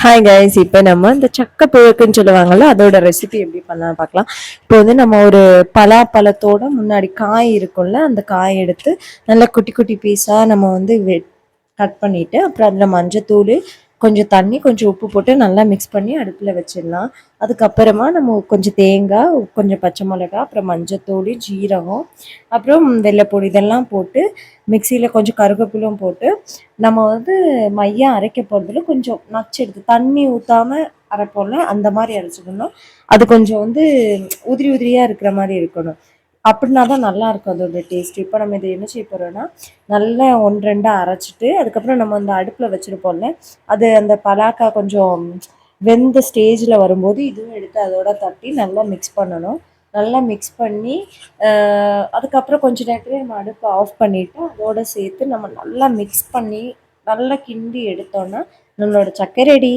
Hi guys, இப்போ நம்ம இந்த சக்கை புழுக்குன்னு சொல்லுவாங்கல்ல, அதோட ரெசிபி எப்படி பண்ணலாம்னு பார்க்கலாம். இப்போ வந்து நம்ம ஒரு பலாப்பழத்தோட முன்னாடி காய் இருக்கும்ல, அந்த காய் எடுத்து நல்லா குட்டி குட்டி பீஸாக நம்ம வந்து கட் பண்ணிட்டு, அப்புறம் அதில் மஞ்சத்தூள், கொஞ்சம் தண்ணி, கொஞ்சம் உப்பு போட்டு நல்லா மிக்ஸ் பண்ணி அடுப்பில் வச்சிடலாம். அதுக்கப்புறமா நம்ம கொஞ்சம் தேங்காய், கொஞ்சம் பச்சை மிளகாய், அப்புறம் மஞ்சத்தூள், ஜீரகம், அப்புறம் வெள்ளைப்பூடு இதெல்லாம் போட்டு மிக்சியில் கொஞ்சம் கருவேப்பிலும் போட்டு நம்ம வந்து மையம் அரைக்க போகிறதுல கொஞ்சம் நச்சு எடுத்து தண்ணி ஊற்றாமல் அரைப்போம்ல, அந்த மாதிரி அரைச்சிக்கணும். அது கொஞ்சம் வந்து உதிரி உதிரியாக இருக்கிற மாதிரி இருக்கணும். அப்படின்னா தான் நல்லா இருக்கும் அதோட டேஸ்ட். இப்போ நம்ம இதை என்ன செய்ய போகிறோம்னா, நல்லா ஒன்று ரெண்டாக அரைச்சிட்டு அதுக்கப்புறம் நம்ம அந்த அடுப்பில் வச்சுருப்போம்ல, அது அந்த பலாக்கா கொஞ்சம் வெந்த ஸ்டேஜில் வரும்போது இதுவும் எடுத்து அதோட தட்டி நல்லா மிக்ஸ் பண்ணணும். நல்லா மிக்ஸ் பண்ணி அதுக்கப்புறம் கொஞ்சம் நேரத்தில் நம்ம அடுப்பை ஆஃப் பண்ணிவிட்டு அதோடு சேர்த்து நம்ம நல்லா மிக்ஸ் பண்ணி நல்லா கிண்டி எடுத்தோன்னா நம்மளோட சக்கை ரெடி.